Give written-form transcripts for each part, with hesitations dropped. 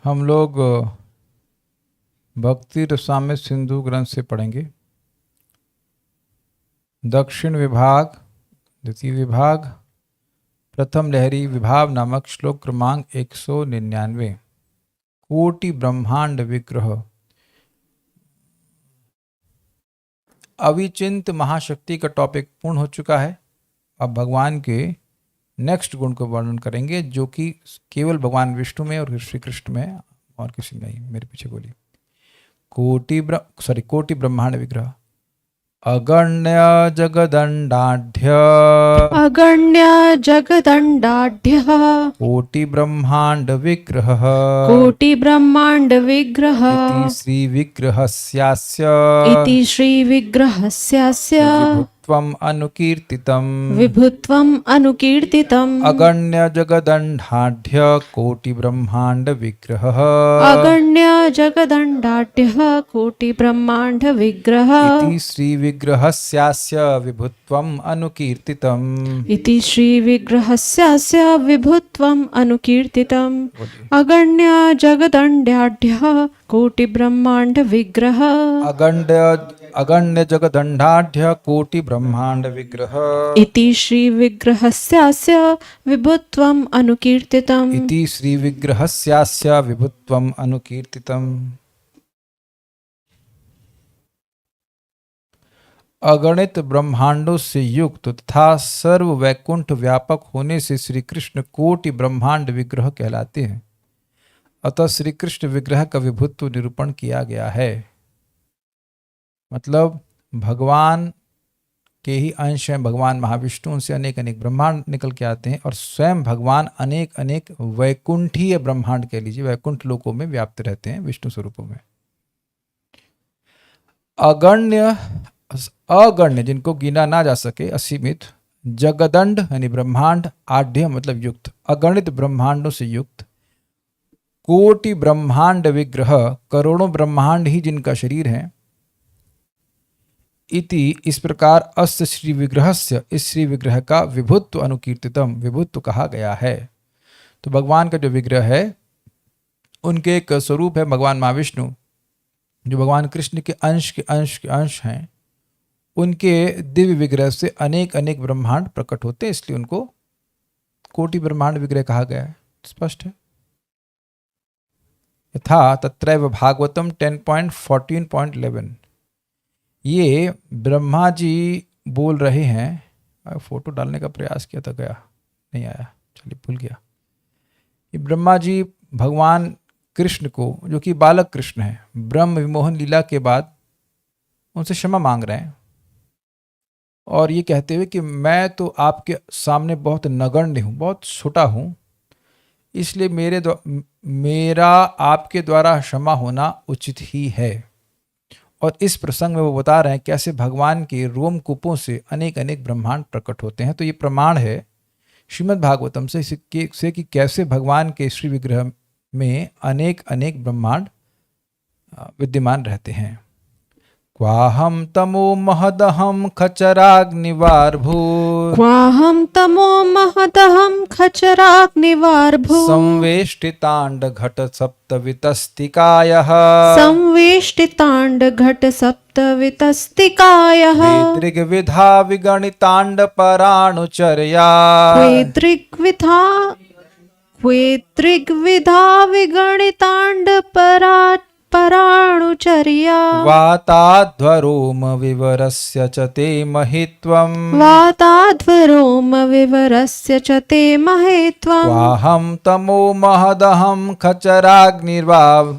हम लोग भक्ति रसामृत सिंधु ग्रंथ से पढ़ेंगे। दक्षिण विभाग, द्वितीय विभाग, प्रथम लहरी विभाग नामक श्लोक क्रमांक 199। कोटि ब्रह्मांड विग्रह। अविचिंत महाशक्ति का टॉपिक पूर्ण हो चुका है। अब भगवान के नेक्स्ट गुण को वर्णन करेंगे, जो कि केवल भगवान विष्णु में और श्री कृष्ण में, और किसी में नहीं। मेरे पीछे बोलिए। कोटि ब्रह्मांड विग्रह। अगण्य जगदंडाढ्य कोटि ब्रह्मांड विग्रह इति श्री विग्रहस्यास्य विभुत्वम् अनुकीर्तितम्। अगण्य जगदंडाढ्य कोटि ब्रह्मांड विग्रह इति श्री विग्रहस्यास्य विभुत्वम् अनुकीर्तितम्। अगण्य जगदंडाढ्य कोटि ब्रह्मांड विग्रह अगण्य जगदंडाढ्य कोटि ब्रह्मांड विग्रह इति श्री विग्रहस्यास्य विभुत्वम् अनुकीर्तितम्। अगणित ब्रह्मांडों से युक्त तथा सर्व वैकुंठ व्यापक होने से श्री कृष्ण कोटि ब्रह्मांड विग्रह कहलाते हैं। अतः श्री कृष्ण विग्रह का विभुत्व निरूपण किया गया है। मतलब भगवान के ही अंश हैं भगवान महाविष्णु, उनसे अनेक अनेक ब्रह्मांड निकल के आते हैं और स्वयं भगवान अनेक अनेक वैकुंठीय ब्रह्मांड कह लीजिए, वैकुंठ लोकों में व्याप्त रहते हैं विष्णु स्वरूपों में। अगण्य जिनको गिना ना जा सके, असीमित, जगदंड यानी ब्रह्मांड, आढ्य मतलब युक्त, अगणित ब्रह्मांडों से युक्त, कोटि ब्रह्मांड विग्रह करोड़ों ब्रह्मांड ही जिनका शरीर है, इति इस प्रकार अस्य श्री विग्रहस्य इस श्री विग्रह का विभुत्व अनुकीर्तितम विभुत्व कहा गया है। तो भगवान का जो विग्रह है उनके एक स्वरूप है भगवान महाविष्णु, जो भगवान कृष्ण के अंश हैं। उनके दिव्य विग्रह से अनेक अनेक ब्रह्मांड प्रकट होते हैं, इसलिए उनको कोटि ब्रह्मांड विग्रह कहा गया है। स्पष्ट है। यथा तत्रैव भागवतम 10.14.11। ये ब्रह्मा जी बोल रहे हैं। फोटो डालने का प्रयास किया था, गया नहीं आया, चलिए भूल गया। ये ब्रह्मा जी भगवान कृष्ण को, जो कि बालक कृष्ण है, ब्रह्म विमोहन लीला के बाद उनसे क्षमा मांग रहे हैं और ये कहते हुए कि मैं तो आपके सामने बहुत नगण्य हूँ, बहुत छोटा हूँ, इसलिए मेरा आपके द्वारा क्षमा होना उचित ही है। और इस प्रसंग में वो बता रहे हैं कैसे भगवान के रोमकूपों से अनेक अनेक ब्रह्मांड प्रकट होते हैं। तो ये प्रमाण है श्रीमद् भागवतम से कि कैसे भगवान के श्री विग्रह में अनेक अनेक ब्रह्मांड विद्यमान रहते हैं। क्वाहम तमो महदहम खचराग्निवार्भू संवेष्टितांड घट सप्तवितस्तिकायः वेदृग्विधा विगणितांड पराणुचर्या वाताध्वरोम विवरस्य च ते महित्वम् क्वाहं तमो महदहं खचराग्निवार्भू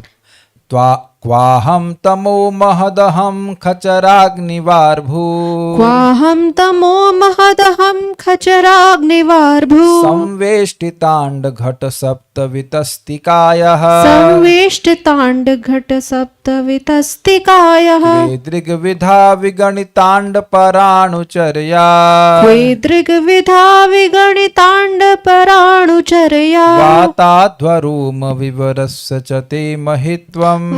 संवेष्टितांड घट सप्तवितस्तिकायः वेदृग्विधा विगणितांड पराणुचर्या वाताध्वरोम विवरस्य च ते महित्वम्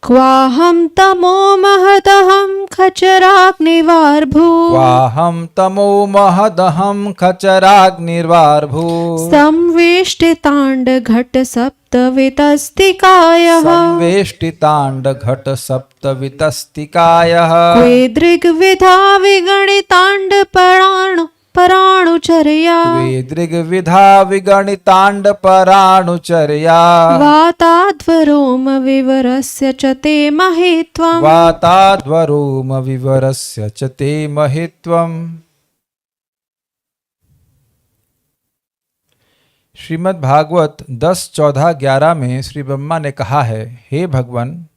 क्वाहं तमो महदहं खचराग्निवार्भू वाहं तमो महदहं खचराग्निर्वार्भू संवेष्टिताण्डघटसप्तवितस्तिकायः संवेष्टिताण्डघट सप्तवितस्तिकायः क्वे दृग्विधा विगणिताण्डपराणुचर्या द्विदृग्विधा विगणिताण्डपराणुचर्या वाताध्वरोमविवरस्य च ते महित्वम् वाताध्वरोमविवरस्य च ते महित्वम्। श्रीमद् भागवत 10.14.11 में श्री ब्रह्मा ने कहा है, हे भगवान,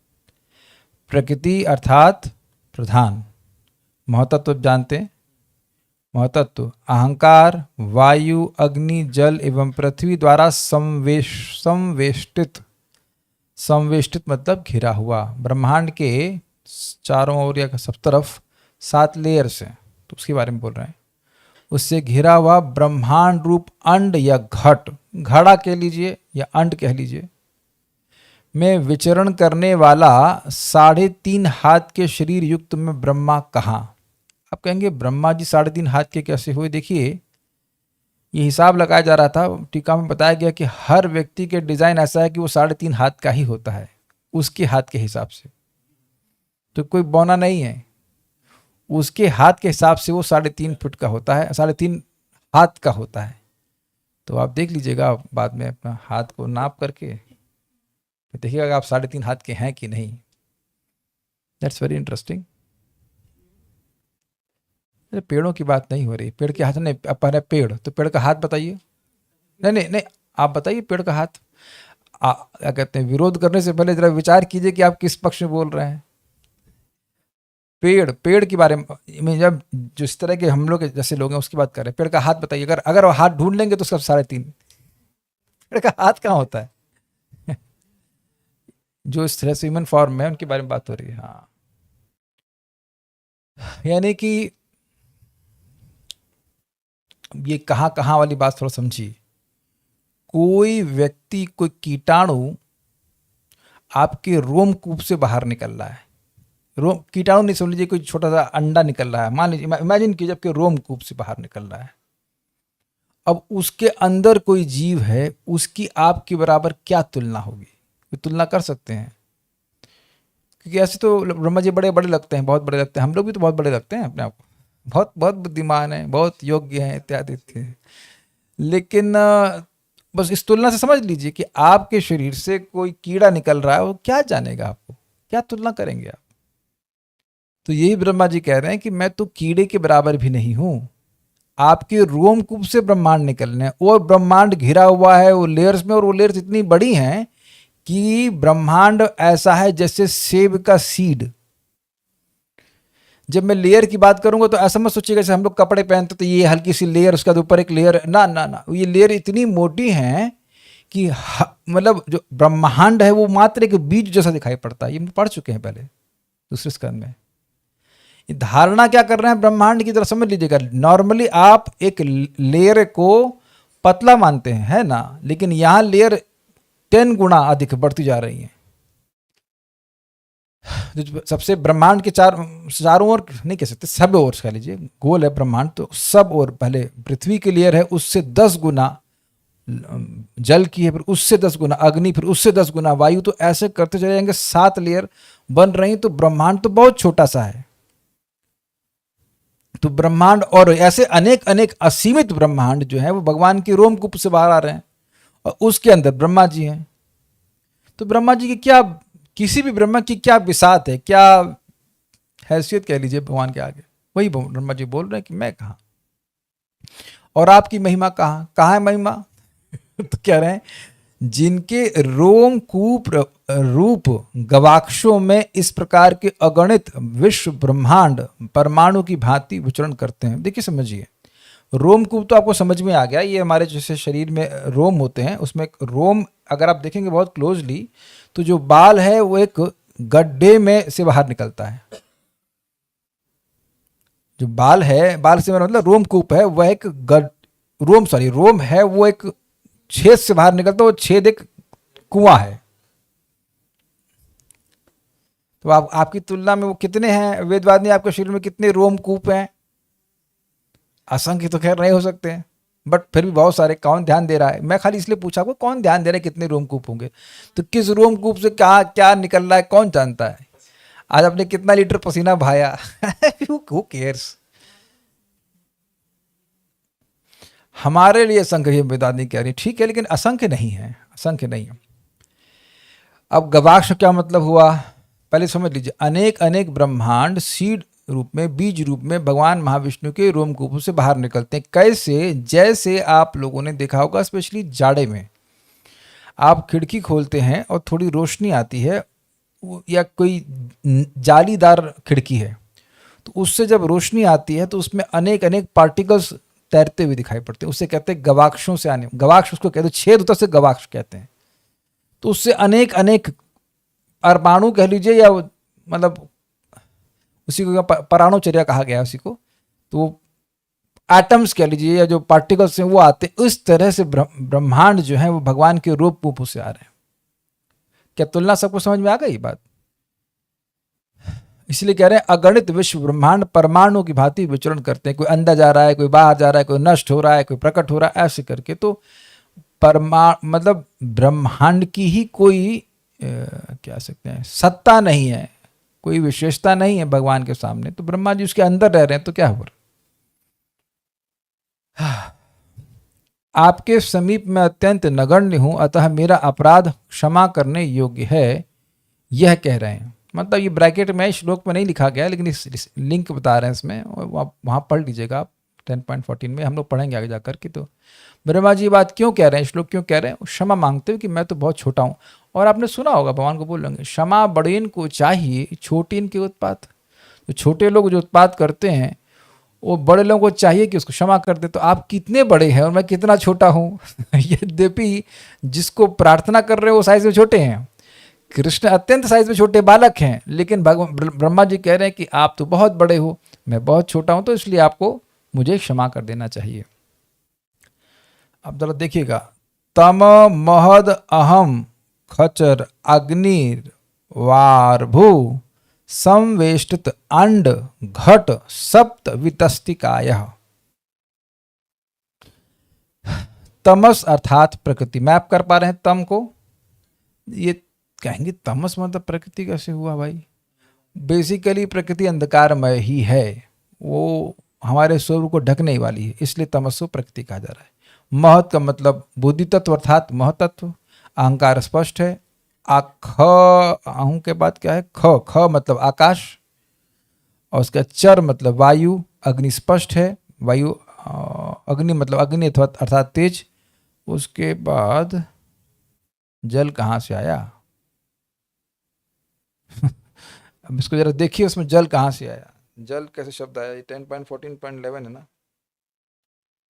प्रकृति अर्थात प्रधान महतत्व जानते हैं। महतत्व अहंकार, वायु, अग्नि, जल एवं पृथ्वी द्वारा संवेष्टित मतलब घिरा हुआ ब्रह्मांड के चारों ओर या सब तरफ 7 लेयर्स हैं, तो उसके बारे में बोल रहे हैं। उससे घिरा हुआ ब्रह्मांड रूप अंड या घट, घड़ा कह लीजिए या अंड कह लीजिए, में विचरण करने वाला 3.5 हाथ के शरीर युक्त में ब्रह्मा कहाँ। आप कहेंगे ब्रह्मा जी 3.5 हाथ के कैसे हुए? देखिए, ये हिसाब लगाया जा रहा था, टीका में बताया गया कि हर व्यक्ति के डिजाइन ऐसा है कि वो 3.5 हाथ का ही होता है उसके हाथ के हिसाब से, तो कोई बौना नहीं है। उसके हाथ के हिसाब से वो 3.5 फुट का होता है, 3.5 हाथ का होता है। तो आप देख लीजिएगा बाद में अपना हाथ को नाप करके देखिएगा आप 3.5 हाथ के हैं कि नहीं। That's very interesting. पेड़ों की बात नहीं हो रही, पेड़ के हाथ नहीं, पहले पेड़, तो पेड़ का हाथ बताइए। नहीं, आप बताइए पेड़ का हाथ। क्या कहते हैं, विरोध करने से पहले जरा विचार कीजिए कि आप किस पक्ष में बोल रहे हैं। पेड़ के बारे में जब जिस तरह के हम लोग जैसे लोग हैं उसकी बात कर रहे हैं, पेड़ का हाथ बताइए। अगर वो हाथ ढूंढ लेंगे तो उसका 3.5 पेड़ का हाथ कहाँ होता है? जो इस तरह से ह्यूमन फॉर्म में उनके बारे में बात हो रही है। हाँ, यानी कि ये कहाँ वाली बात थोड़ा समझिए। कोई व्यक्ति, कोई कीटाणु आपके रोमकूप से बाहर निकल रहा है। कीटाणु नहीं, समझ लीजिए कोई छोटा सा अंडा निकल रहा है, मान लीजिए, इमेजिन कीजिए आपके रोमकूप से बाहर निकल रहा है। अब उसके अंदर कोई जीव है, उसकी आपके बराबर क्या तुलना होगी? तुलना कर सकते हैं? क्योंकि ऐसे तो ब्रह्मा जी बड़े बड़े लगते हैं, बहुत बड़े लगते हैं। हम लोग भी तो बहुत बड़े लगते हैं अपने आप को, बहुत बहुत बुद्धिमान हैं, बहुत योग्य हैं इत्यादि। लेकिन बस इस तुलना से समझ लीजिए कि आपके शरीर से कोई कीड़ा निकल रहा है, वो क्या जानेगा आपको, क्या तुलना करेंगे आप? तो यही ब्रह्मा जी कह रहे हैं कि मैं तो कीड़े के बराबर भी नहीं हूं। आपके रोमकूप से ब्रह्मांड निकलने, और ब्रह्मांड घिरा हुआ है वो लेयर्स में, और वो लेयर्स इतनी बड़ी हैं कि ब्रह्मांड ऐसा है जैसे सेब का सीड। जब मैं लेयर की बात करूंगा तो ऐसा मत सोचिएगा जैसे हम लोग कपड़े पहनते तो ये हल्की सी लेयर, उसका ऊपर एक लेयर, ना, ये लेयर इतनी मोटी है कि मतलब जो ब्रह्मांड है वो मात्र एक बीज जैसा दिखाई पड़ता है। ये पढ़ चुके हैं पहले दूसरे स्कंद में। धारणा क्या कर रहे हैं ब्रह्मांड की तरह समझ लीजिएगा। नॉर्मली आप एक लेयर को पतला मानते हैं, है ना, लेकिन यहां लेयर 10 गुना अधिक बढ़ती जा रही है। सबसे ब्रह्मांड के चारों ओर नहीं कह सकते, सब ओर कह लीजिए, गोल है ब्रह्मांड, तो सब ओर पहले पृथ्वी की लेयर है, उससे 10 गुना जल की है, फिर उससे 10 गुना अग्नि, फिर उससे 10 गुना वायु, तो ऐसे करते चले जाएंगे, 7 लेयर बन रही। तो ब्रह्मांड तो बहुत छोटा सा है। तो ब्रह्मांड और ऐसे अनेक अनेक असीमित ब्रह्मांड जो है वो भगवान की रोमकूप से बाहर आ रहे हैं, और उसके अंदर ब्रह्मा जी हैं। तो ब्रह्मा जी की क्या, किसी भी ब्रह्मा की क्या बिसात है, क्या हैसियत कह लीजिए भगवान के आगे? वही ब्रह्मा जी बोल रहे हैं कि मैं कहाँ और आपकी महिमा कहाँ है महिमा? तो कह रहे हैं जिनके रोमकूप रूप गवाक्षों में इस प्रकार के अगणित विश्व ब्रह्मांड परमाणु की भांति विचरण करते हैं। देखिए समझिए, रोमकूप तो आपको समझ में आ गया, ये हमारे जैसे शरीर में रोम होते हैं, उसमें एक रोम अगर आप देखेंगे बहुत क्लोजली तो जो बाल है वो एक गड्ढे में से बाहर निकलता है। जो बाल है, बाल से मेरा मतलब रोमकूप है, वह एक रोम है, वो एक छेद से बाहर निकलता है, वो छेद एक कुआं है। तो आप आपकी तुलना में वो कितने हैं? वेदवादिनी आपके शरीर में कितने रोमकूप हैं? असंख्य तो खैर नहीं हो सकते हैं, बट फिर भी बहुत सारे। कौन ध्यान दे रहा है? मैं खाली इसलिए पूछा आपको, कौन ध्यान दे रहा है कितने रोमकूप होंगे? तो किस रोमकूप से क्या क्या निकल रहा है कौन जानता है? आज आपने कितना लीटर पसीना बहाया? Who cares? हमारे लिए असंख्य वेदांती कह रही, ठीक है, लेकिन असंख्य नहीं है, असंख्य नहीं है। अब गवाक्ष क्या मतलब हुआ? पहले समझ लीजिए, अनेक अनेक ब्रह्मांड सीड रूप में, बीज रूप में भगवान महाविष्णु के रोमकूपों से बाहर निकलते हैं। कैसे? जैसे आप लोगों ने देखा होगा, स्पेशली जाड़े में आप खिड़की खोलते हैं और थोड़ी रोशनी आती है, या कोई जालीदार खिड़की है, तो उससे जब रोशनी आती है तो उसमें अनेक अनेक पार्टिकल्स तैरते हुए दिखाई पड़ते हैं। उससे कहते हैं गवाक्षों से आने, गवाक्ष उसको कहते हैं, छेद होता से गवाक्ष कहते हैं। तो उससे अनेक अनेक परमाणु कह लीजिए, या मतलब उसी को पराणुचर्या कहा गया है उसी को, तो एटम्स कह लीजिए, या जो पार्टिकल्स हैं वो आते हैं। इस तरह से ब्रह्मांड जो है वो भगवान के रूप से आ रहे हैं। क्या तुलना सबको समझ में आ गई बात? इसलिए कह रहे हैं अगणित विश्व ब्रह्मांड परमाणु की भांति विचरण करते हैं। कोई अंदर जा रहा है, कोई बाहर जा रहा है, कोई नष्ट हो रहा है, कोई प्रकट हो रहा है, ऐसे करके। तो मतलब ब्रह्मांड की ही कोई क्या सकते हैं, सत्ता नहीं है, कोई विशेषता नहीं है भगवान के सामने। तो ब्रह्मा जी उसके अंदर रह रहे हैं, तो क्या हो रहा? आपके समीप में अत्यंत नगण्य हूं, अतः मेरा अपराध क्षमा करने योग्य है, यह कह रहे हैं। मतलब ये ब्रैकेट में श्लोक में नहीं लिखा गया, लेकिन इस लिंक बता रहे हैं इसमें, और वहां पढ़ लीजिएगा आप 10.14 में, हम लोग पढ़ेंगे आगे जाकर के। तो ब्रह्मा जी बात क्यों कह रहे हैं, श्लोक क्यों कह रहे हैं? क्षमा मांगते हो कि मैं तो बहुत छोटा हूं। और आपने सुना होगा भगवान को बोल लेंगे, क्षमा बड़ेन को चाहिए छोटीन के उत्पात। तो छोटे लोग जो उत्पात करते हैं वो बड़े लोगों को चाहिए कि उसको क्षमा कर दे। तो आप कितने बड़े हैं और मैं कितना छोटा हूँ? यद्यपि जिसको प्रार्थना कर रहे हो वो साइज में छोटे हैं, कृष्ण अत्यंत साइज में छोटे बालक हैं, लेकिन ब्रह्मा जी कह रहे हैं कि आप तो बहुत बड़े हो, मैं बहुत छोटा हूं, तो इसलिए आपको मुझे क्षमा कर देना चाहिए। अब जरा देखिएगा, तम महद अहम खचर अग्निर वारभू संवेष्टित अंड घट सप्त वितस्तिकाय। तमस अर्थात प्रकृति। मैप कर पा रहे हैं तम को? ये कहेंगे तमस मतलब प्रकृति कैसे हुआ भाई? बेसिकली प्रकृति अंधकारमय ही है, वो हमारे स्वरूप को ढकने वाली है, इसलिए तमस्सो प्रकृति कहा जा रहा है। महत का मतलब बुद्धि तत्व अर्थात महतत्व। अहंकार स्पष्ट है। अहं के बाद क्या है? ख मतलब आकाश, और उसका चर मतलब वायु। अग्नि स्पष्ट है, वायु अग्नि मतलब अग्नि अर्थात तेज। उसके बाद जल कहाँ से आया? अब इसको जरा देखिए, उसमें जल कहाँ से आया, जल कैसे शब्द आया? 10.14.11 है ना,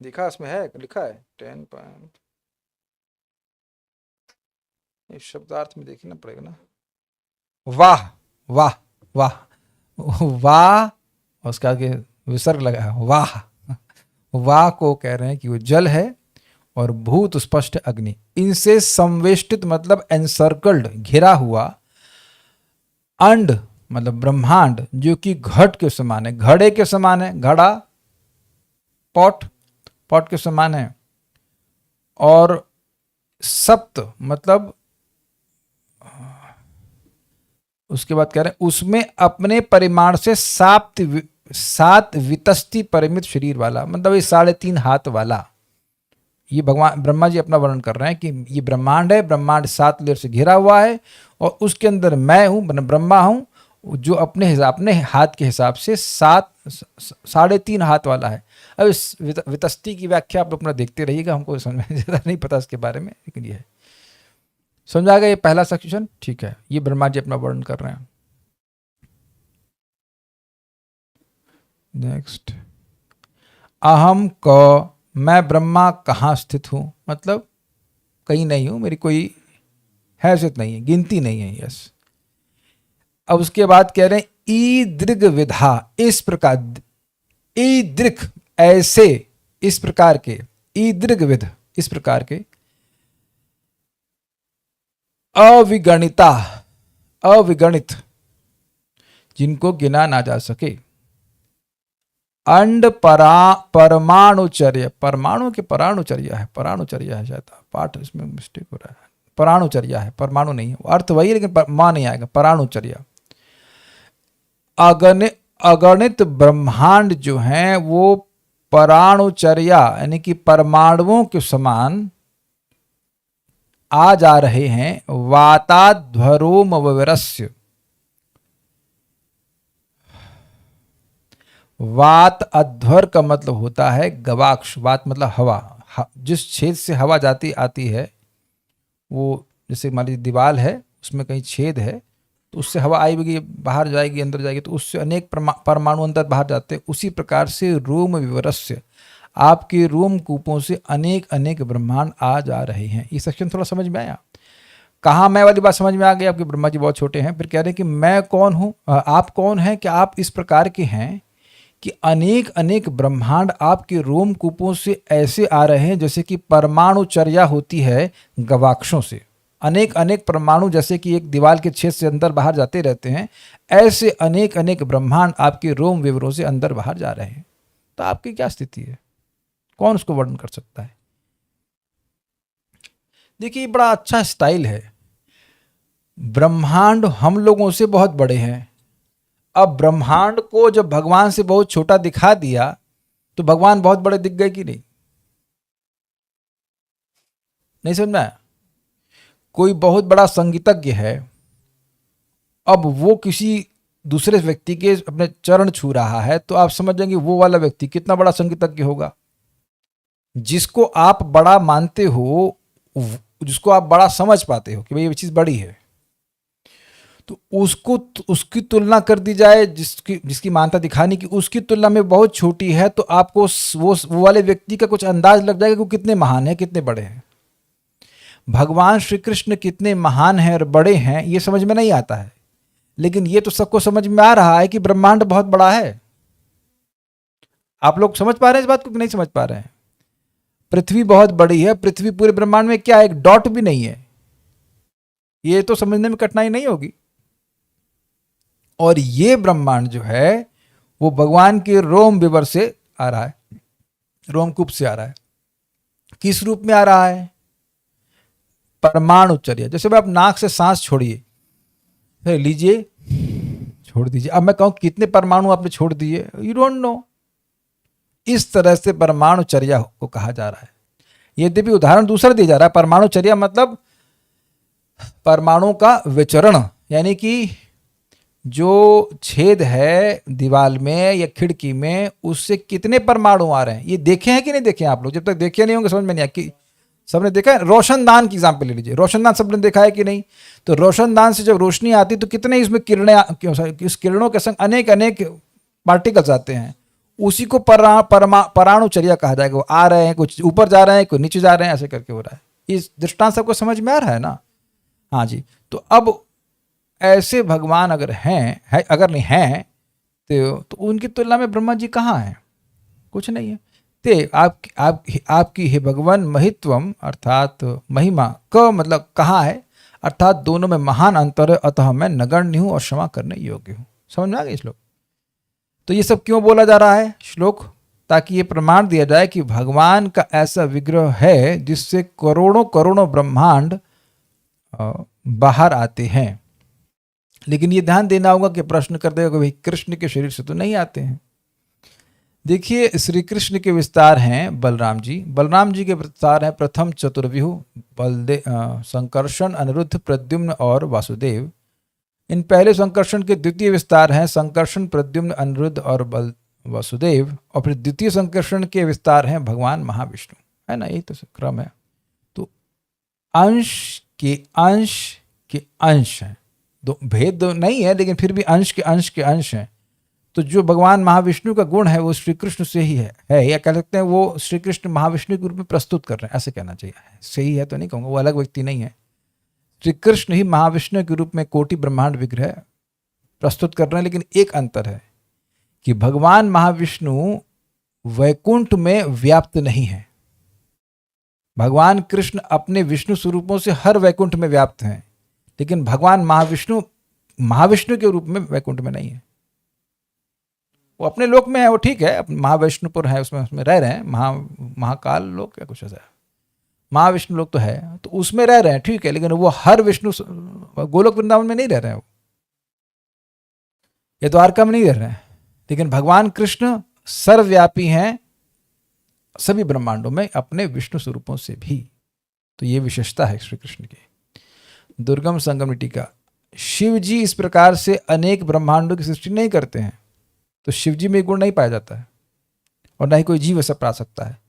दिखा इसमें है, लिखा है 10. इस शब्दार्थ में देखना पड़ेगा ना। वाह वाह वाह वाह, उसका आगे विसर्ग लगा है, वाह। वाह को कह रहे हैं कि वो जल है, और भूत स्पष्ट अग्नि। इनसे संवेष्टित मतलब एनसर्कल्ड, घिरा हुआ। अंड मतलब ब्रह्मांड, जो कि घट के समान है, घड़े के समान है, घड़ा पॉट के समान है। और सप्त मतलब उसके बाद कह रहे हैं उसमें अपने परिमाण से 7 वितस्ती परिमित शरीर वाला, मतलब ये 3.5 हाथ वाला। ये भगवान ब्रह्मा जी अपना वर्णन कर रहे हैं कि ये ब्रह्मांड है, ब्रह्मांड 7 लेयर से घिरा हुआ है, और उसके अंदर मैं हूं, ब्रह्मा हूं, जो अपने हाथ के हिसाब से 3.5 हाथ वाला है। अब इस वितस्ती की व्याख्या आप अपना देखते रहिएगा, हमको समझ में ज़्यादा नहीं पता इसके बारे में, लेकिन ये है। समझ आ गया ये पहला सेक्शन? ठीक है, ये ब्रह्मा जी अपना वर्णन कर रहे हैं। नेक्स्ट, अहम क, मैं ब्रह्मा कहाँ स्थित हूं? मतलब कहीं नहीं हूं, मेरी कोई हैसियत नहीं है, गिनती नहीं है। यस। अब उसके बाद कह रहे हैं ईदृग विधा, इस प्रकार, ईदृग ऐसे, इस प्रकार के, ईदृग विध इस प्रकार के, अविगणिता अविगणित जिनको गिना ना जा सके। अंड परमाणुचर्य, परमाणु के पराणुचर्या है, पराणुचर्या है, शायद पाठ इसमें मिस्टेक हो रहा है, पराणुचर्या है, परमाणु नहीं है, अर्थ वही है लेकिन मां नहीं आएगा, पराणुचर्या। अगणित ब्रह्मांड जो हैं वो पराणुचर्या यानी कि परमाणुओं के समान आ जा रहे हैं। वाताध्वरोम विवरस्य, वात अध्वर का मतलब होता है गवाक्ष, वात मतलब हवा, जिस छेद से हवा जाती आती है, वो जैसे मान लीजिए दीवार है उसमें कहीं छेद है तो उससे हवा आएगी, बाहर जाएगी, अंदर जाएगी, तो उससे अनेक परमाणु अंदर बाहर जाते हैं। उसी प्रकार से रोम विवरस्य, आपके रोम कूपों से अनेक अनेक ब्रह्मांड आ जा रहे हैं। ये सेक्शन थोड़ा समझ में आया? कहाँ मैं वाली बात समझ में आ गई? आपके ब्रह्मा जी बहुत छोटे हैं, फिर कह रहे हैं कि मैं कौन हूँ, आप कौन हैं कि आप इस प्रकार के हैं कि अनेक अनेक ब्रह्मांड आपके रोम कूपों से ऐसे आ रहे हैं जैसे कि परमाणुचर्या होती है गवाक्षों से। अनेक अनेक परमाणु जैसे कि एक दीवार के छेद से अंदर बाहर जाते रहते हैं, ऐसे अनेक अनेक ब्रह्मांड आपके रोम विवरों से अंदर बाहर जा रहे हैं। तो आपकी क्या स्थिति है? कौन उसको वर्णन कर सकता है? देखिए बड़ा अच्छा स्टाइल है। ब्रह्मांड हम लोगों से बहुत बड़े हैं। अब ब्रह्मांड को जब भगवान से बहुत छोटा दिखा दिया तो भगवान बहुत बड़े दिख गए कि नहीं? नहीं समझ में आया? कोई बहुत बड़ा संगीतज्ञ है, अब वो किसी दूसरे व्यक्ति के अपने चरण छू रहा है तो आप समझ जाएंगे वो वाला व्यक्ति कितना बड़ा संगीतज्ञ होगा। जिसको आप बड़ा मानते हो, जिसको आप बड़ा समझ पाते हो कि भाई ये चीज बड़ी है, तो उसको उसकी तुलना कर दी जाए जिसकी मानता दिखाने की उसकी तुलना में बहुत छोटी है, तो आपको वो वाले व्यक्ति का कुछ अंदाज लग जाएगा कि वो कितने महान है, कितने बड़े हैं। भगवान श्री कृष्ण कितने महान हैं और बड़े हैं ये समझ में नहीं आता है, लेकिन ये तो सबको समझ में आ रहा है कि ब्रह्मांड बहुत बड़ा है। आप लोग समझ पा रहे हैं इस बात को कि नहीं समझ पा रहे हैं? पृथ्वी बहुत बड़ी है, पृथ्वी पूरे ब्रह्मांड में क्या एक डॉट भी नहीं है, ये तो समझने में कठिनाई नहीं होगी। और ये ब्रह्मांड जो है वो भगवान के रोम विवर से आ रहा है, रोमकूप से आ रहा है। किस रूप में आ रहा है? परमाणुचर्या। जैसे मैं आप नाक से सांस छोड़िए, फिर लीजिए, छोड़ दीजिए। अब मैं कहूं कितने परमाणु आपने छोड़ दिए, यू डोंट नो। इस तरह से परमाणुचर्या को कहा जा रहा है। यद्यपि उदाहरण दूसरा दिया जा रहा है। परमाणुचर्या मतलब परमाणु का विचरण, यानी कि जो छेद है दीवार में या खिड़की में उससे कितने परमाणु आ रहे हैं, ये देखे हैं कि नहीं देखे हैं आप लोग? जब तक देखे नहीं होंगे समझ में नहीं आया। कि सबने देखा है? रोशनदान की एग्जाम्पल ले लीजिए, रोशनदान सबने देखा है कि नहीं? तो रोशनदान से जब रोशनी आती तो कितने इसमें किरणें, इस किरणों के संग अनेक अनेक पार्टिकल्स आते हैं। उसी को पराणुचर्या कहा जाएगा। वो आ रहे हैं, कुछ ऊपर जा रहे हैं, कुछ नीचे जा रहे हैं, ऐसे करके हो रहा है। इस दृष्टांत सबको समझ में आ रहा है ना? हाँ जी। तो अब ऐसे भगवान अगर हैं अगर नहीं हैं तो उनकी तुलना में ब्रह्मा जी कहाँ हैं? कुछ नहीं है। ते आपकी हे भगवान महित्वम अर्थात महिमा क मतलब कहाँ है, अर्थात दोनों में महान अंतर है, अतः मैं नगण्य हूँ और क्षमा करने योग्य हूँ। समझ में आ गया श्लोक? तो ये सब क्यों बोला जा रहा है श्लोक? ताकि ये प्रमाण दिया जाए कि भगवान का ऐसा विग्रह है जिससे करोड़ों करोड़ों ब्रह्मांड बाहर आते हैं। लेकिन ये ध्यान देना होगा कि प्रश्न कर देगा कि भाई कृष्ण के शरीर से तो नहीं आते हैं। देखिए श्री कृष्ण के विस्तार हैं बलराम जी के विस्तार हैं प्रथम चतुर्व्यूह, संकर्षण, अनिरुद्ध, प्रद्युम्न और वासुदेव। इन पहले संकर्षण के द्वितीय विस्तार हैं संकर्षण, प्रद्युम्न, अनिरुद्ध और वासुदेव। और फिर द्वितीय संकर्षण के विस्तार हैं भगवान महाविष्णु, है ना? यही तो क्रम है। तो अंश के अंश हैं, दो भेद नहीं है लेकिन फिर भी अंश के अंश हैं। तो जो भगवान महाविष्णु का गुण है वो श्री कृष्ण से ही है या कह सकते हैं वो श्री कृष्ण महाविष्णु के रूप में प्रस्तुत कर रहे हैं, ऐसे कहना चाहिए। सही है तो नहीं कहूँगा, वो अलग व्यक्ति नहीं है। श्री कृष्ण ही महाविष्णु के रूप में कोटि ब्रह्मांड विग्रह प्रस्तुत कर रहे हैं। लेकिन एक अंतर है कि भगवान महाविष्णु वैकुंठ में व्याप्त नहीं है। भगवान कृष्ण अपने विष्णु स्वरूपों से हर वैकुंठ में व्याप्त हैं, लेकिन भगवान महाविष्णु के रूप में वैकुंठ में नहीं है। वो अपने लोक में है, वो ठीक है, महाविष्णुपुर है, उसमें उसमें रह रहे हैं, महाकाल लोक या कुछ ऐसा है, महाविष्णु लोक तो है, तो उसमें रह रहे हैं, ठीक है, लेकिन वो हर विष्णु गोलोक वृंदावन में नहीं रह रहे हैं, वो ये द्वारका में नहीं रह रहे हैं। लेकिन भगवान कृष्ण सर्वव्यापी हैं सभी ब्रह्मांडों में अपने विष्णु स्वरूपों से भी। तो ये विशेषता है श्री कृष्ण की। दुर्गम संगम टीका, शिव जी इस प्रकार से अनेक ब्रह्मांडों की सृष्टि नहीं करते हैं, तो शिव जी में गुण नहीं पाया जाता है और न ही कोई जीव ऐसा पा सकता है।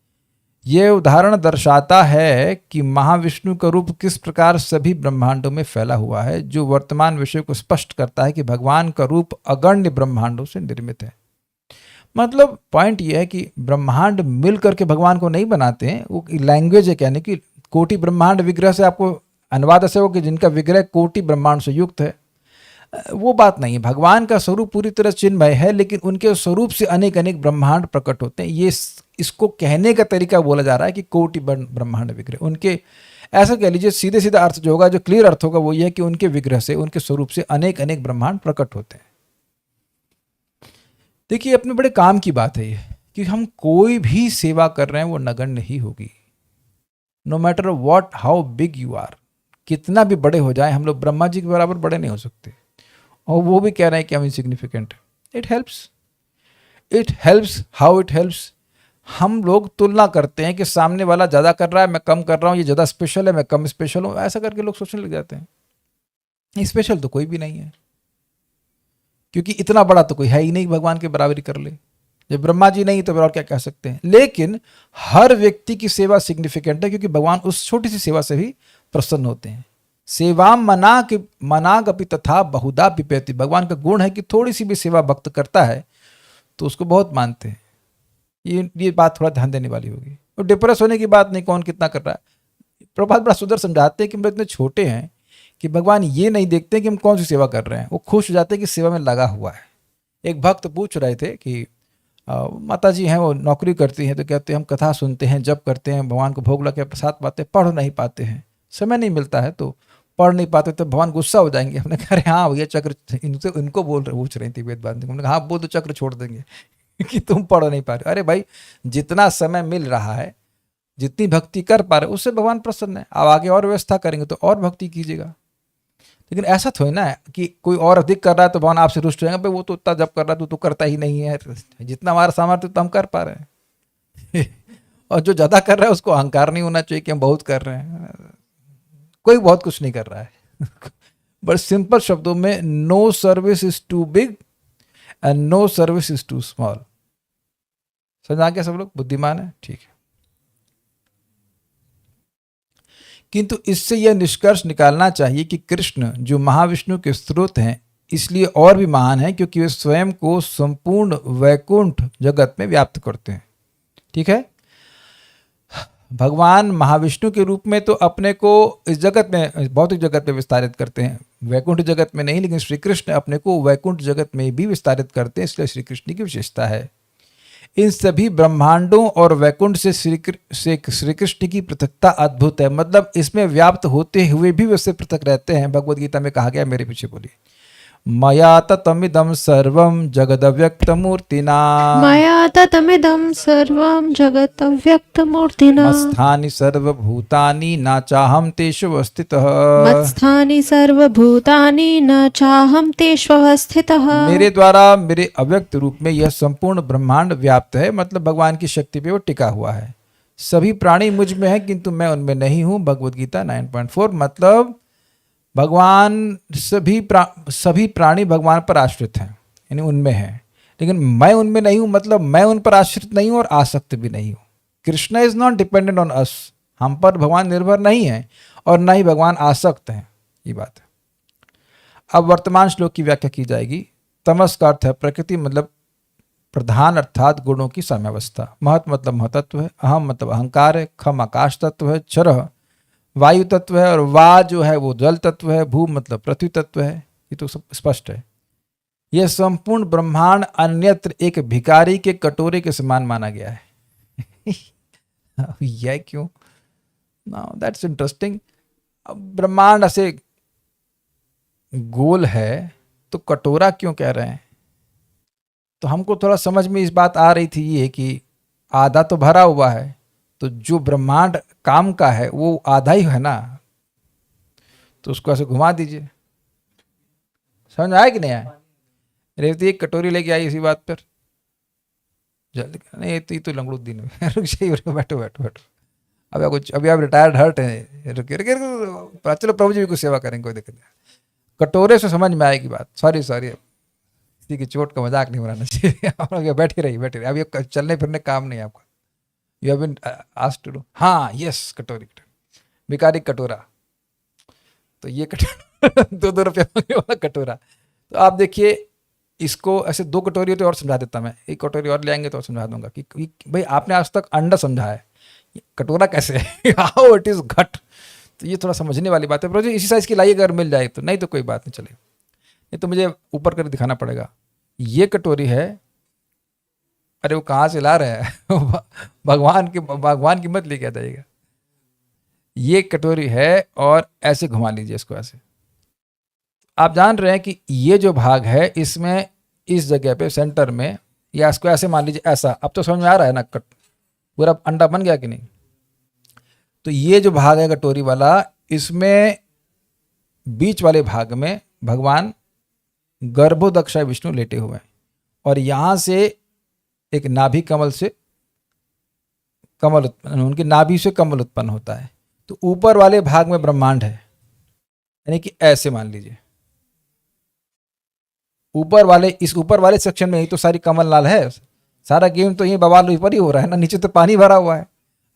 यह उदाहरण दर्शाता है कि महाविष्णु का रूप किस प्रकार सभी ब्रह्मांडों में फैला हुआ है, जो वर्तमान विषय को स्पष्ट करता है कि भगवान का रूप अगण्य ब्रह्मांडों से निर्मित है। मतलब पॉइंट यह है कि ब्रह्मांड मिल करके भगवान को नहीं बनाते हैं, वो लैंग्वेज है, कहने की कोटि ब्रह्मांड विग्रह से आपको अनुवाद ऐसे हो कि जिनका विग्रह कोटि ब्रह्मांड से युक्त है, वो बात नहीं है। भगवान का स्वरूप पूरी तरह चिन्मय है, लेकिन उनके स्वरूप से अनेक अनेक ब्रह्मांड प्रकट होते हैं। ये इसको कहने का तरीका बोला जा रहा है कि कोटि ब्रह्मांड विग्रह उनके, ऐसा कह लीजिए सीधे सीधा अर्थ जो होगा, जो क्लियर अर्थ होगा वो ये है कि उनके विग्रह से, उनके स्वरूप से अनेक अनेक ब्रह्मांड प्रकट होते हैं। देखिए अपने बड़े काम की बात है ये कि हम कोई भी सेवा कर रहे हैं वो नगण्य ही होगी, no matter what how big you are. कितना भी बड़े हो जाए, हम लोग ब्रह्मा जी के बराबर बड़े नहीं हो सकते, और वो भी कह रहे हैं कि हम insignificant. It helps how it helps. हम लोग तुलना करते हैं कि सामने वाला ज़्यादा कर रहा है, मैं कम कर रहा हूँ, ये ज़्यादा स्पेशल है, मैं कम स्पेशल हूँ, ऐसा करके लोग सोचने लग जाते हैं। स्पेशल तो कोई भी नहीं है, क्योंकि इतना बड़ा तो कोई है ही नहीं भगवान के बराबरी कर ले। जब ब्रह्मा जी नहीं तो फिर और क्या कह सकते हैं। लेकिन हर व्यक्ति की सेवा सिग्निफिकेंट है, क्योंकि भगवान उस छोटी सी सेवा से भी प्रसन्न होते हैं। सेवाम मनागपि तथा बहुधा पिपेति। भगवान का गुण है कि थोड़ी सी भी सेवा भक्त करता है तो उसको बहुत मानते हैं। ये बात थोड़ा ध्यान देने वाली होगी। और डिप्रेस होने की बात नहीं, कौन कितना कर रहा है। प्रभात बड़ा सुंदर समझाते हैं कि हम इतने छोटे हैं कि भगवान ये नहीं देखते कि हम कौन सी सेवा कर रहे हैं, वो खुश हो जाते हैं कि सेवा में लगा हुआ है। एक भक्त पूछ रहे थे कि माता जी हैं, वो नौकरी करती हैं, तो कहते हैं हम कथा सुनते हैं, जप करते हैं, भगवान को भोग लगा के प्रसाद पाते, पढ़ नहीं पाते हैं, समय नहीं मिलता है तो पढ़ नहीं पाते, तो भगवान गुस्सा हो जाएंगे। हमने कहा अरे हाँ भैया, चक्र इनको पूछ रही थी वेद बांधी। हमने कहा हाँ बोल, तो चक्र छोड़ देंगे कि तुम पढ़ नहीं पा रहे। अरे भाई, जितना समय मिल रहा है, जितनी भक्ति कर पा रहे, उससे भगवान प्रसन्न है। अब आगे और व्यवस्था करेंगे तो और भक्ति कीजिएगा। लेकिन ऐसा थोड़ी ना है कि कोई और अधिक कर रहा है तो भगवान आपसे रुष्ट हो जाएंगे, भाई वो तो उतना जब कर रहा है तू तो करता ही नहीं है, जितना हमारा सामर्थ्य तो हम कर पा रहे हैं। और जो ज्यादा कर रहा है उसको अहंकार नहीं होना चाहिए कि हम बहुत कर रहे हैं। कोई बहुत कुछ नहीं कर रहा है। बट सिंपल शब्दों में, no service is too big and no service is too small. समझ गया सब लोग? बुद्धिमान है, ठीक है। किंतु इससे यह निष्कर्ष निकालना चाहिए कि कृष्ण जो महाविष्णु के स्रोत हैं, इसलिए और भी महान है क्योंकि वे स्वयं को संपूर्ण वैकुंठ जगत में व्याप्त करते हैं। ठीक है, भगवान महाविष्णु के रूप में तो अपने को इस जगत में, भौतिक जगत में विस्तारित करते हैं, वैकुंठ जगत में नहीं। लेकिन श्री कृष्ण अपने को वैकुंठ जगत में भी विस्तारित करते हैं, इसलिए श्री कृष्ण की विशेषता है। इन सभी ब्रह्मांडों और वैकुंठ से श्री कृष्ण की पृथकता अद्भुत है। मतलब इसमें व्याप्त होते हुए भी वे उससे पृथक रहते हैं। भगवद गीता में कहा गया, मेरे पीछे बोलिए, मया ततमिदं सर्वं जगदव्यक्तमूर्तिना, मया ततमिदं सर्वं जगदव्यक्तमूर्तिना, मत्स्थानि सर्वभूतानि न चाहं तेषु अवस्थितः। मत्स्थानि सर्वभूतानि न चाहं तेष्वस्थितः। मेरे द्वारा मेरे अव्यक्त रूप में यह संपूर्ण ब्रह्मांड व्याप्त है। मतलब भगवान की शक्ति पे वो टिका हुआ है। सभी प्राणी मुझ में है किंतु मैं उनमें नहीं हूँ। भगवद गीता 9.4। मतलब भगवान सभी प्राणी भगवान पर आश्रित हैं, यानी उनमें हैं, लेकिन मैं उनमें नहीं हूं। मतलब मैं उन पर आश्रित नहीं हूं और आसक्त भी नहीं हूं। Krishna is not dependent on us. हम पर भगवान निर्भर नहीं है और न ही भगवान आसक्त हैं, ये बात है। अब वर्तमान श्लोक की व्याख्या की जाएगी। तमस का अर्थ है प्रकृति, मतलब प्रधान अर्थात गुणों की साम्यावस्था। महत मतलब महतत्व है। अहम मतलब अहंकार है। खम आकाश तत्व है। चरह वायु तत्व है। और वा जो है वो जल तत्व है। भू मतलब पृथ्वी तत्व है। ये तो सब स्पष्ट है। यह संपूर्ण ब्रह्मांड अन्यत्र एक भिखारी के कटोरे के समान माना गया है। यह क्यों? Now that's interesting. ब्रह्मांड ऐसे गोल है तो कटोरा क्यों कह रहे हैं? तो हमको थोड़ा समझ में इस बात आ रही थी ये कि आधा तो भरा हुआ है, तो जो ब्रह्मांड काम का है वो आधा ही है ना, तो उसको ऐसे घुमा दीजिए। समझ में आया कि नहीं आया? रेवती एक कटोरी लेके आई इसी बात पर, जल्दी नहीं ये तो लंगड़ू दिन में रुक जाइए, बैठो बैठो बैठो, अभी कुछ, अभी आप रिटायर्ड हर्ट हैं, रुकिए रुकिए, चलो प्रभु जी भी कुछ सेवा करेंगे, कोई दिक्कत नहीं। कटोरे से समझ में आएगी बात। सॉरी किसी की चोट का मजाक नहीं बनाना चाहिए। बैठी रही, अब ये चलने फिरने काम नहीं है आपका। You have been asked to do. हाँ यस, कटोरी भिखारी कटोरा, तो ये कटोरा 2-2 रुपये वाला कटोरा। तो आप देखिए इसको ऐसे 2 कटोरी तो और समझा देता मैं, एक कटोरी और ले आएंगे तो और समझा दूंगा कि भाई आपने आज तक अंडा समझा है, कटोरा कैसे है, हाउ इट इज घट। तो ये थोड़ा समझने वाली बात है। प्रभु जी इसी साइज की लाइए, अगर मिल जाए तो, नहीं तो कोई बात नहीं चलेगा, नहीं तो मुझे ऊपर कर दिखाना पड़ेगा। ये कटोरी है, अरे वो कहाँ से ला रहे हैं भगवान की मत लेके आ जाइएगा। ये कटोरी है और ऐसे घुमा लीजिए इसको ऐसे। आप जान रहे हैं कि ये जो भाग है इसमें इस जगह पे सेंटर में, या इसको ऐसे मान लीजिए ऐसा। अब तो समझ में आ रहा है ना, पूरा अंडा बन गया कि नहीं? तो ये जो भाग है कटोरी वाला, इसमें बीच वाले भाग में भगवान गर्भोदक्षा विष्णु लेटे हुए हैं, और यहां से एक नाभि कमल से कमल उत्पन्न, उनकी नाभि से कमल उत्पन्न होता है। तो ऊपर वाले भाग में ब्रह्मांड है, यानी कि ऐसे मान लीजिए इस ऊपर वाले सेक्शन में ही तो सारी कमल लाल है, सारा गेम तो ये बवाल ऊपर ही हो रहा है ना, नीचे तो पानी भरा हुआ है।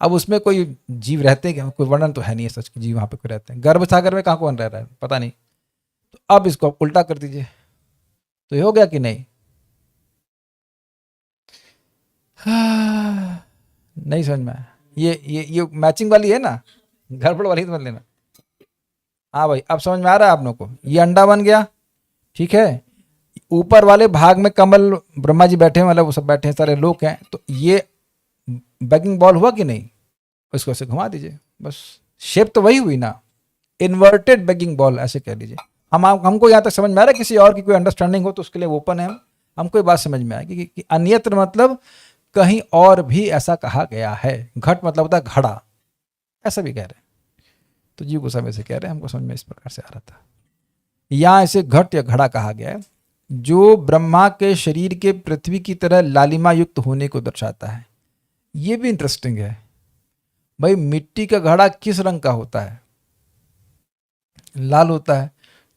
अब उसमें कोई जीव रहते हैं क्या? कोई वर्णन तो है नहीं है सच की जीव वहां पे कोई रहते हैं। गर्भ सागर में कहाँ कौन रह रहा है पता नहीं। तो अब इसको उल्टा कर दीजिए, तो ये हो गया कि नहीं? नहीं समझ में आया? ये मैचिंग वाली है ना, गड़बड़ वाली तो मत लेना। हाँ भाई, अब समझ में आ रहा है आप लोगों को? ये अंडा बन गया, ठीक है। ऊपर वाले भाग में कमल, ब्रह्मा जी बैठे हैं, मतलब वो सब बैठे हैं, सारे लोग हैं। तो ये बैगिंग बॉल हुआ कि नहीं? इसको ऐसे घुमा दीजिए, बस शेप तो वही हुई ना, इन्वर्टेड बैगिंग बॉल ऐसे कह लीजिए। हमको यहाँ तक समझ में आ रहा है। किसी और की कोई अंडरस्टैंडिंग हो तो उसके लिए ओपन है। हमको ये बात समझ में आएगी कि अन्यत्र मतलब कहीं और भी ऐसा कहा गया है। घट मतलब होता है घड़ा, ऐसा भी कह रहे हैं। तो जीव गोस्वामी से कह रहे हैं, हमको समझ में इस प्रकार से आ रहा था। यहाँ इसे घट या घड़ा कहा गया है, जो ब्रह्मा के शरीर के पृथ्वी की तरह लालिमा युक्त होने को दर्शाता है। ये भी इंटरेस्टिंग है भाई। मिट्टी का घड़ा किस रंग का होता है? लाल होता है।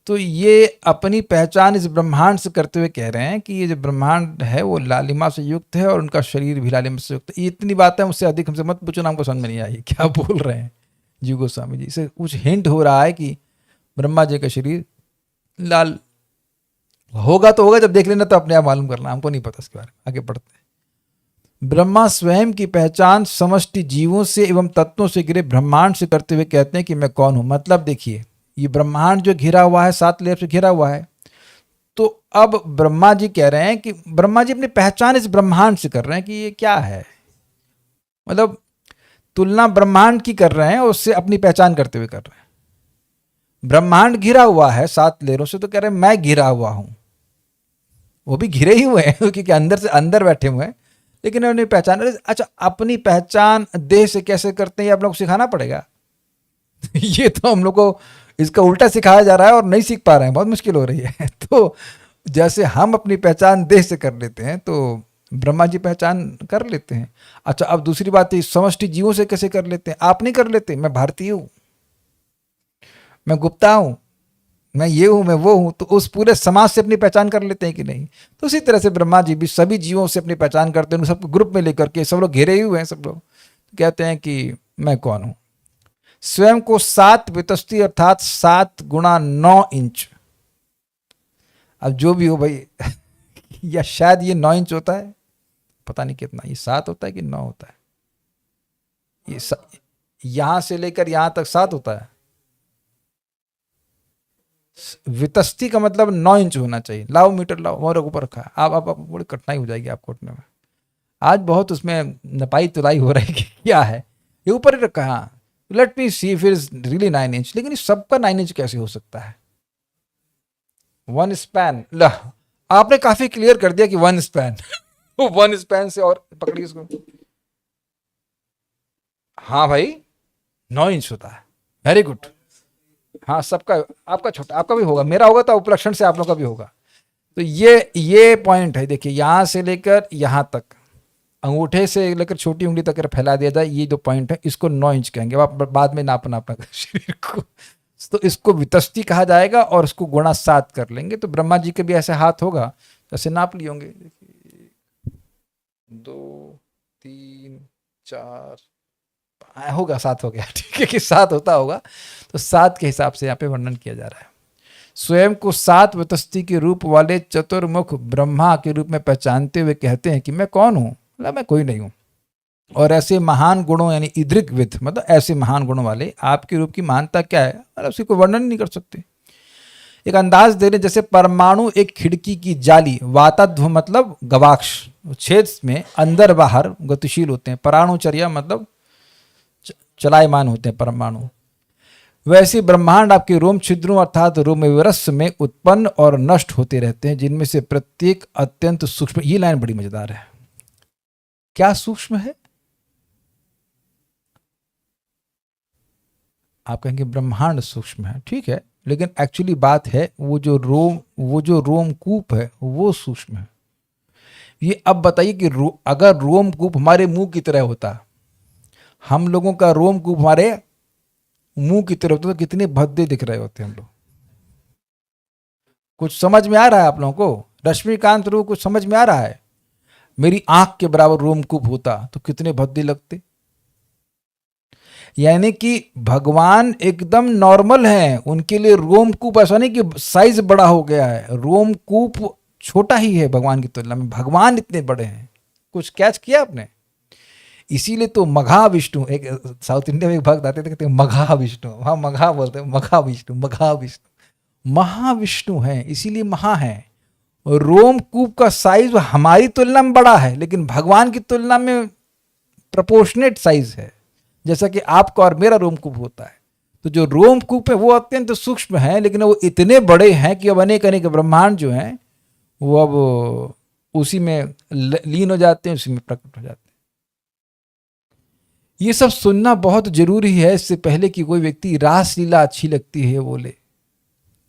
तो ये अपनी पहचान इस ब्रह्मांड से करते हुए कह रहे हैं कि ये जो ब्रह्मांड है वो लालिमा से युक्त है और उनका शरीर भी लालिमा से युक्त है। इतनी बातें उससे अधिक हमसे मत पूछो ना, हमको समझ में नहीं आई क्या बोल रहे हैं जीव गोस्वामी जी। इसे कुछ हिंट हो रहा है कि ब्रह्मा जी का शरीर लाल होगा तो होगा, जब देख लेना तो अपने आप मालूम करना, हमको नहीं पता इसके बारे में। आगे बढ़ते हैं। ब्रह्मा स्वयं की पहचान समष्टि जीवों से एवं तत्वों से घिरे ब्रह्मांड से करते हुए कहते हैं कि मैं कौन हूं। मतलब देखिए, ये ब्रह्मांड जो घिरा हुआ है, 7 लेयर से घिरा हुआ है। तो अब ब्रह्मा जी कह रहे हैं कि ब्रह्मा जी अपनी पहचान इस ब्रह्मांड से कर रहे हैं कि ये क्या है। मतलब तुलना ब्रह्मांड की कर रहे हैं, उससे अपनी पहचान करते हुए कर रहे हैं। ब्रह्मांड घिरा हुआ है 7 लेयरों से, तो कह रहे हैं मैं घिरा हुआ हूं। वो भी घिरे ही हुए हैं क्योंकि अंदर से अंदर बैठे हुए हैं, लेकिन उन्हें पहचान। अच्छा, अपनी पहचान देह से कैसे करते हैं ये आप लोग को सिखाना पड़ेगा। ये तो हम लोग को इसका उल्टा सिखाया जा रहा है और नहीं सीख पा रहे हैं, बहुत मुश्किल हो रही है। तो जैसे हम अपनी पहचान देह से कर लेते हैं, तो ब्रह्मा जी पहचान कर लेते हैं। अच्छा, अब दूसरी बात है, समष्टि जीवों से कैसे कर लेते हैं? आप नहीं कर लेते। मैं भारतीय हूं, मैं गुप्ता हूं, मैं ये हूं, मैं वो हूं। तो उस पूरे समाज से अपनी पहचान कर लेते हैं कि नहीं? तो उसी तरह से ब्रह्मा जी भी सभी जीवों से अपनी पहचान करते हैं, सबको ग्रुप में लेकर के। सब लोग घेरे ही हुए हैं, सब लोग कहते हैं कि मैं कौन हूं। स्वयं को 7 वितस्ती अर्थात 7 गुणा 9 इंच, अब जो भी हो भाई या शायद ये 9 इंच होता है, पता नहीं कितना, ये 7 होता है कि 9 होता है। ये यहां से लेकर यहां तक 7 होता है। वितस्ती का मतलब 9 इंच होना चाहिए। लाओ मीटर लाओ, और ऊपर रखा है। आप बड़ी कठिनाई हो जाएगी आपको उठने में। आज बहुत उसमें नपाई तुलाई हो रही है कि क्या है। ये ऊपर ही रखा है। Let me see if it is really 9 inch. लेकिन इस सबका 9 इंच कैसे हो सकता है? 1 स्पैन, आपने काफी क्लियर कर दिया कि वन स्पैन वन स्पैन से, और पकड़िए इसको। हाँ भाई 9 इंच होता है, वेरी गुड। हाँ सबका, आपका छोटा, आपका भी होगा, मेरा होगा तो उपलक्षण से आप लोग का भी होगा। तो ये पॉइंट है, देखिए यहां से लेकर यहां तक, अंगूठे से लेकर छोटी उंगली तक अगर फैला दिया जाए, ये जो पॉइंट है इसको 9 इंच कहेंगे। अब आप बाद में नापना अपना शरीर को, तो इसको वितस्ती कहा जाएगा और उसको गुणा 7 कर लेंगे। तो ब्रह्मा जी के भी ऐसे हाथ होगा, जैसे नाप लिए होंगे, 2 3 4 होगा, 7 हो गया, ठीक है कि 7 होता होगा। तो 7 के हिसाब से यहाँ पे वर्णन किया जा रहा है। स्वयं को 7 वितस्ती के रूप वाले चतुर्मुख ब्रह्मा के रूप में पहचानते हुए कहते हैं कि मैं कौन हूँ, मतलब मैं कोई नहीं हूँ। और ऐसे महान गुणों यानी इदृक विद, मतलब ऐसे महान गुणों वाले आपके रूप की महानता क्या है, मतलब उसकी कोई वर्णन नहीं कर सकते। एक अंदाज दे रहे, जैसे परमाणु एक खिड़की की जाली, वाताध्व मतलब गवाक्ष, छेद में अंदर बाहर गतिशील होते हैं, पराणुचर्या मतलब चलायमान होते हैं परमाणु। वैसे ब्रह्मांड आपके रोम छिद्रों अर्थात रोमविरस में उत्पन्न और नष्ट होते रहते हैं, जिनमें से प्रत्येक अत्यंत सूक्ष्म। ये लाइन बड़ी मजेदार है। क्या सूक्ष्म है? आप कहेंगे ब्रह्मांड सूक्ष्म है, ठीक है, लेकिन एक्चुअली बात है वो जो रोमकूप है वो सूक्ष्म है। ये अब बताइए कि अगर रोमकूप हमारे मुंह की तरह होता, हम लोगों का रोमकूप हमारे मुंह की तरह होता, तो कितने भद्दे दिख रहे होते हम लोग। कुछ समझ में आ रहा है आप लोगों को? रश्मिकांत रू कुछ समझ में आ रहा है? मेरी आंख के बराबर रोमकूप होता तो कितने भद्दे लगते। यानी कि भगवान एकदम नॉर्मल हैं, उनके लिए रोमकूप ऐसा नहीं कि साइज बड़ा हो गया है, रोमकूप छोटा ही है भगवान की तुलना में। भगवान इतने बड़े हैं। कुछ कैच किया आपने? इसीलिए तो मघा विष्णु, एक साउथ इंडिया में एक भक्त आते थे कहते हैं मघा विष्णु, वहां मघा बोलते हैं, मघा विष्णु, मघा विष्णु, महाविष्णु है, इसीलिए महा है। रोमकूप का साइज हमारी तुलना में बड़ा है, लेकिन भगवान की तुलना में प्रोपोर्शनेट साइज है, जैसा कि आपका और मेरा रोमकूप होता है। तो जो रोमकूप है वो अत्यंत सूक्ष्म है, लेकिन वो इतने बड़े हैं कि अब अनेक अनेक ब्रह्मांड जो हैं वो अब उसी में लीन हो जाते हैं, उसी में प्रकट हो जाते हैं। ये सब सुनना बहुत जरूरी है, इससे पहले कि कोई व्यक्ति रास लीला अच्छी लगती है बोले,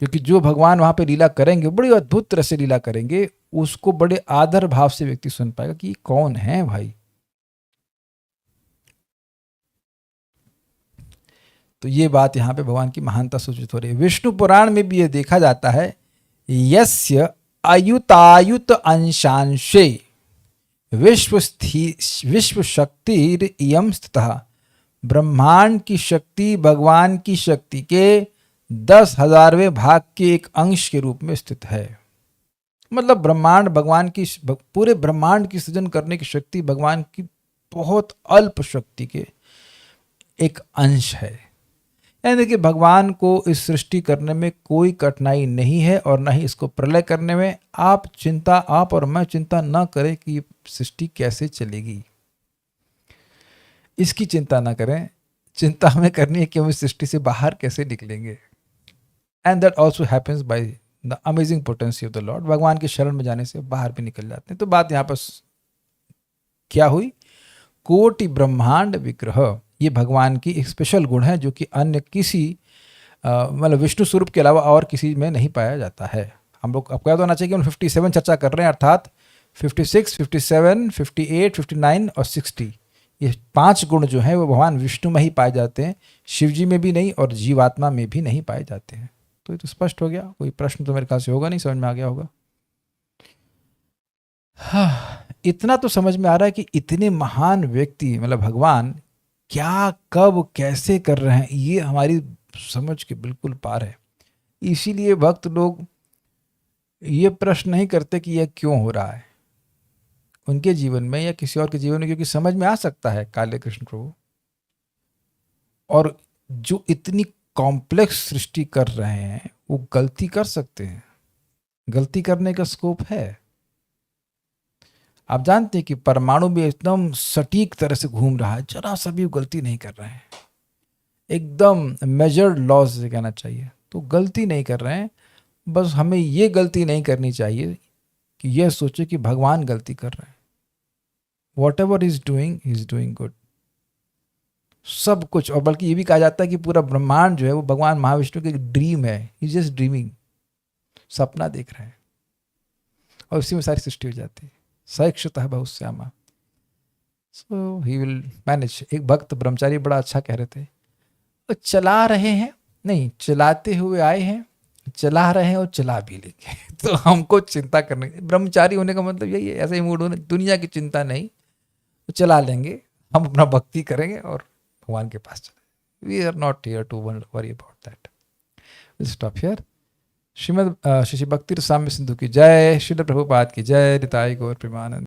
क्योंकि जो भगवान वहां पे लीला करेंगे बड़ी अद्भुत तरह से लीला करेंगे, उसको बड़े आदर भाव से व्यक्ति सुन पाएगा कि कौन है भाई। तो ये बात यहाँ पे भगवान की महानता सूचित हो रही है। विष्णु पुराण में भी ये देखा जाता है, यस्य अयुतायुत अंशांशे विश्व शक्तिर इयम स्थितः। ब्रह्मांड की शक्ति भगवान की शक्ति के 10,000वें भाग के एक अंश के रूप में स्थित है। मतलब ब्रह्मांड भगवान की, पूरे ब्रह्मांड की सृजन करने की शक्ति भगवान की बहुत अल्प शक्ति के एक अंश है। यानी कि भगवान को इस सृष्टि करने में कोई कठिनाई नहीं है, और न ही इसको प्रलय करने में। आप और मैं चिंता न करें कि सृष्टि कैसे चलेगी, इसकी चिंता ना करें। चिंता हमें करनी है कि हम इस सृष्टि से बाहर कैसे निकलेंगे। And that also happens by the amazing potency of the Lord. भगवान के शरण में जाने से बाहर भी निकल जाते हैं। तो बात यहाँ पर क्या हुई? कोटि ब्रह्मांड विग्रह, ये भगवान की एक स्पेशल गुण है जो कि अन्य किसी मतलब विष्णु स्वरूप के अलावा और किसी में नहीं पाया जाता है। हम लोग आपको याद होना चाहिए कि हम 57 चर्चा कर रहे हैं, अर्थात 56, 57, 58, 59 और 60, ये 5 गुण जो हैं वो भगवान विष्णु में ही पाए जाते हैं, शिव जी में भी नहीं और जीवात्मा में भी नहीं पाए जाते हैं। तो ये तो स्पष्ट हो गया, कोई प्रश्न तो मेरे ख्याल से होगा नहीं, समझ में आ गया होगा। हाँ, इतना तो समझ में आ रहा है कि इतने महान व्यक्ति मतलब भगवान क्या कब कैसे कर रहे हैं, ये हमारी समझ के बिल्कुल पार है। इसीलिए भक्त लोग ये प्रश्न नहीं करते कि यह क्यों हो रहा है उनके जीवन में या किसी और के जीवन में, क्योंकि समझ में आ सकता है काले कृष्ण प्रभु। और जो इतनी कॉम्प्लेक्स सृष्टि कर रहे हैं वो गलती कर सकते हैं, गलती करने का स्कोप है। आप जानते हैं कि परमाणु भी एकदम सटीक तरह से घूम रहा है, जरा सा भी गलती नहीं कर रहे हैं, एकदम मेजर्ड लॉज से कहना चाहिए, तो गलती नहीं कर रहे हैं। बस हमें ये गलती नहीं करनी चाहिए कि यह सोचे कि भगवान गलती कर रहे हैं, what ever is doing good, सब कुछ। और बल्कि ये भी कहा जाता है कि पूरा ब्रह्मांड जो है वो भगवान महाविष्णु की ड्रीम है, इज जस्ट ड्रीमिंग, सपना देख रहे हैं, और उसी में सारी सृष्टि हो जाती है। सैक्षतः बहुश्यामा, सो ही विल मैनेज। एक भक्त ब्रह्मचारी बड़ा अच्छा कह रहे थे, तो चला रहे हैं, नहीं चलाते हुए आए हैं, चला रहे हैं और चला भी लेंगे। तो हमको चिंता करने, ब्रह्मचारी होने का मतलब यही है, ऐसा ही मूड होने, दुनिया की चिंता नहीं, तो चला लेंगे, हम अपना भक्ति करेंगे और भगवान के पास चले। We are not here to worry about that. Will stop here. Shrimad Shri Bhakti Rasamrita Sindhu की जय, श्रील प्रभुपाद की जय, निताई गौर प्रेमानंद।